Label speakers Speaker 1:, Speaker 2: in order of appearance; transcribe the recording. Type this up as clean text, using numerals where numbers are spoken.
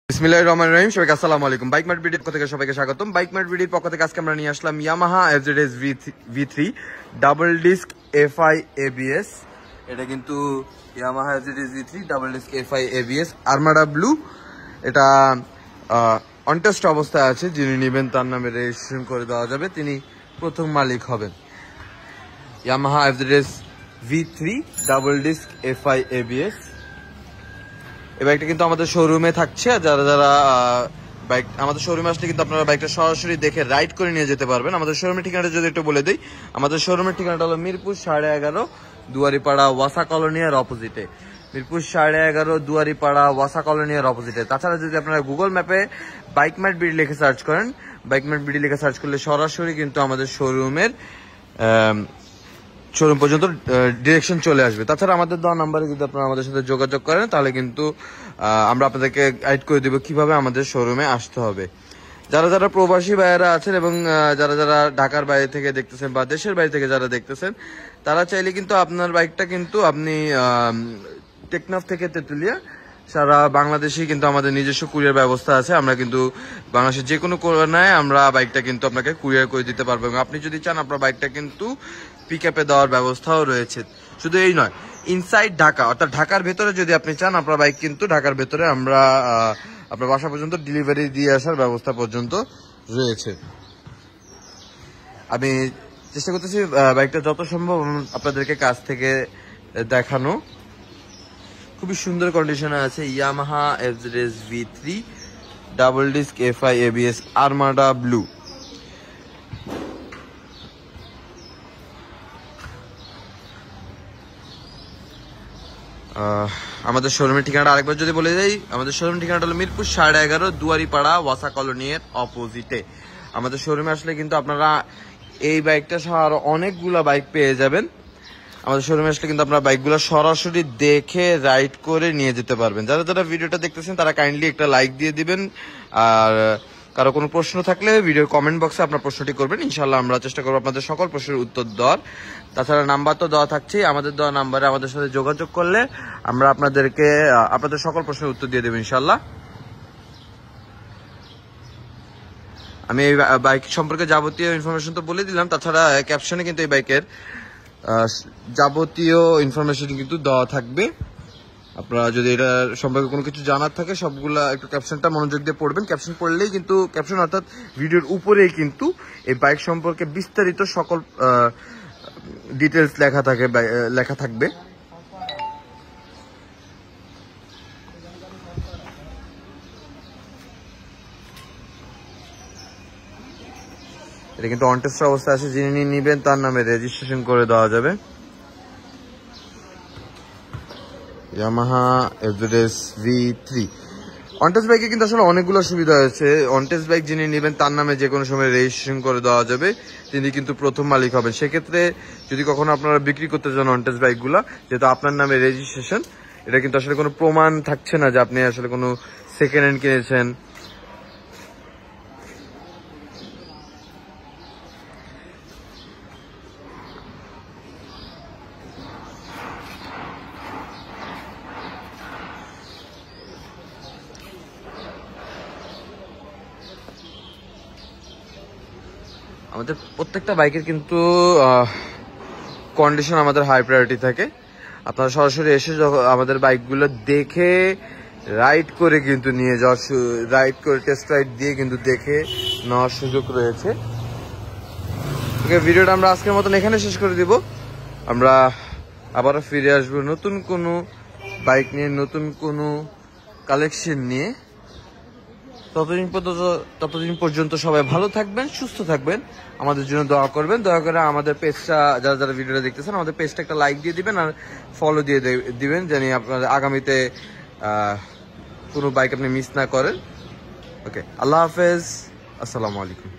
Speaker 1: বিসমিল্লাহির রহমানির রহিম। সবাইকে আসসালামু আলাইকুম। বাইক মার্ট ভিডিওর পক্ষ থেকে সবাইকে স্বাগতম। বাইক মার্ট ভিডিওর পক্ষ থেকে আজকে আমরা নিয়ে আসলাম Yamaha FZS V3 double disc FI ABS। এটা কিন্তু Yamaha FZS V3 double disc FI ABS armada blue. এটা অনটেস্ট অবস্থায় আছে। যিনি নেবেন তার নামে রেজিস্ট্রেশন করে দেওয়া যাবে, তিনি প্রথম মালিক হবেন। Yamaha FZS V3 double disc FI ABS। এই বাইকটা কিন্তু আমাদের শোরুমে থাকছে। যারা যারা বাইক আমাদের শোরুমে আসলে কিন্তু আপনারা বাইকটা সরাসরি দেখে রাইড করে নিয়ে যেতে পারবেন। আমাদের শোরুমের ঠিকানাটা যদি একটু বলে দিই, আমাদের শোরুমের ঠিকানাটা হলো মিরপুর 11.5 দুয়ারিপাড়া ওয়াসা কলোনিয়ার অপোজিটে। মিরপুর 11.5 দুয়ারিপাড়া ওয়াসা কলোনিয়ার অপোজিটে। তাছাড়া যদি আপনারা গুগল ম্যাপে বাইক ম্যাট বিডি লিখে সার্চ করেন, বাইক ম্যাট বিডি লিখে সার্চ করলে সরাসরি কিন্তু আমাদের শোরুম পর্যন্ত ডিরেকশন চলে আসবে। তাছাড়া আমাদের দেওয়া নাম্বারে যদি আপনারা আমাদের সাথে যোগাযোগ করেন, তাহলে কিন্তু আমরা আপনাদেরকে গাইড করে দেবো কিভাবে আমাদের শোরুমে আসতে হবে। যারা যারা প্রবাসী ভাইয়েরা আছেন এবং যারা যারা ঢাকার বাইরে থেকে দেখতেছেন বা দেশের বাইরে থেকে যারা দেখতেছেন, তারা চাইলে কিন্তু আপনার বাইকটা কিন্তু আপনি টেকনাফ থেকে তেঁতুলিয়া সারা বাংলাদেশে কিন্তু আমাদের নিজস্ব কুরিয়ার ব্যবস্থা আছে। আমরা কিন্তু বাংলাদেশের যে কোনো কোণায় আমরা বাইকটা কিন্তু আপনাকে কুরিয়ার করে দিতে পারবো, এবং আপনি যদি চান আপনার বাইকটা কিন্তু পিক আপে দেওয়ার ব্যবস্থাও রয়েছে। শুধু এই নয়, ইনসাইড ঢাকা অর্থাৎ ঢাকার ভেতরে যদি আপনি চান আপনার বাইক কিন্তু ঢাকার ভেতরে আমরা আপনার বাসা পর্যন্ত ডেলিভারি দিয়ে আসার ব্যবস্থা পর্যন্ত রয়েছে। আমি চেষ্টা করতেছি বাইকটা যত সম্ভব আপনাদেরকে কাছ থেকে দেখানো। খুবই সুন্দর কন্ডিশনে আছে Yamaha FZS V3 double disc FI ABS armada blue. আমাদের শোরুমের ঠিকানাটা আরেকবার যদি বলে যাই, আমাদের শোরুমের ঠিকানাটা হলো মিরপুর 11.5 দুয়ারিপাড়া ওয়াসা কলোনির অপোজিটে। আমাদের শোরুমে আসলে কিন্তু আপনারা এই বাইকটা সহ আরো অনেকগুলা বাইক পেয়ে যাবেন। আমাদের শোরুমে আসলে কিন্তু আপনারা বাইকগুলো সরাসরি দেখে রাইড করে নিয়ে যেতে পারবেন। যারা যারা ভিডিওটা দেখতেছেন তারা কাইন্ডলি একটা লাইক দিয়ে দিবেন, আর কারো কোনো প্রশ্ন থাকলে ভিডিওর কমেন্ট বক্সে আপনার প্রশ্নটি করবেন। ইনশাল্লাহ আমরা চেষ্টা করবো আপনাদের সকল প্রশ্নের উত্তর দেওয়ার। তাছাড়া নাম্বার তো দেওয়া থাকছেই, আমাদের দেওয়া নাম্বারে আমাদের সাথে যোগাযোগ করলে আমরা আপনাদেরকে আপনাদের সকল প্রশ্নের উত্তর দিয়ে দেবো ইনশাল্লাহ। আমি এই বাইক সম্পর্কে যাবতীয় ইনফরমেশন তো বলে দিলাম। তাছাড়া ক্যাপশনে কিন্তু এই বাইকের যাবতীয় ইনফরমেশন কিন্তু দেওয়া থাকবে। আপনারা যদি এটা সম্পর্কে কোনো কিছু জানার থাকে সবগুলা একটু ক্যাপশনটা মনোযোগ দিয়ে পড়বেন। ক্যাপশন পড়লেই কিন্তু ক্যাপশন অর্থাৎ ভিডিওর উপরেই কিন্তু এই বাইক সম্পর্কে বিস্তারিত সকল ডিটেলস লেখা থাকবে। এটা কিন্তু অনটেস্ট অবস্থা আছে। যিনি নিবেন তার নামে রেজিস্ট্রেশন করে দেওয়া যাবে। ইয়ামাহা এফজেডএস V3 অনটেস্ট বাইকে কিন্তু আসলে অনেকগুলো সুবিধা আছে। অনটেস্ট বাইক যিনি নেবেন তার নামে যে কোনো সময় রেজিস্ট্রেশন করে দেওয়া যাবে, তিনি কিন্তু প্রথম মালিক হবেন। সেক্ষেত্রে যদি কখনো আপনারা বিক্রি করতে চান অনটেস্ট বাইকগুলো, যেহেতু আপনার নামে রেজিস্ট্রেশন, এটা কিন্তু আসলে কোনো প্রমাণ থাকছে না যে আপনি আসলে কোনো সেকেন্ড হ্যান্ড কিনেছেন। আমাদের প্রত্যেকটা বাইকের কিন্তু কন্ডিশন আমাদের হাই প্রায়োরিটি থাকে। আপনারা সরাসরি এসে আমাদের বাইকগুলো দেখে রাইড করে কিন্তু নিয়ে যাওয়ার রাইড করে টেস্ট রাইড দিয়ে কিন্তু দেখে নেওয়ার সুযোগ রয়েছে। ওকে, ভিডিওটা আমরা আজকের মতন এখানে শেষ করে দিব। আমরা আবারও ফিরে আসবো নতুন কোনো বাইক নিয়ে, নতুন কোনো কালেকশন নিয়ে। ততদিন পর্যন্ত সবাই ভালো থাকবেন, সুস্থ থাকবেন, আমাদের জন্য দোয়া করবেন। দয়া করে আমাদের পেজটা যারা যারা ভিডিওটা দেখতেছেন আমাদের পেজটা একটা লাইক দিয়ে দিবেন আর ফলো দিয়ে দিবেন, জানি আপনাদের আগামীতে কোনো বাইক আপনি মিস না করেন। ওকে, আল্লাহ হাফেজ, আসসালামু আলাইকুম।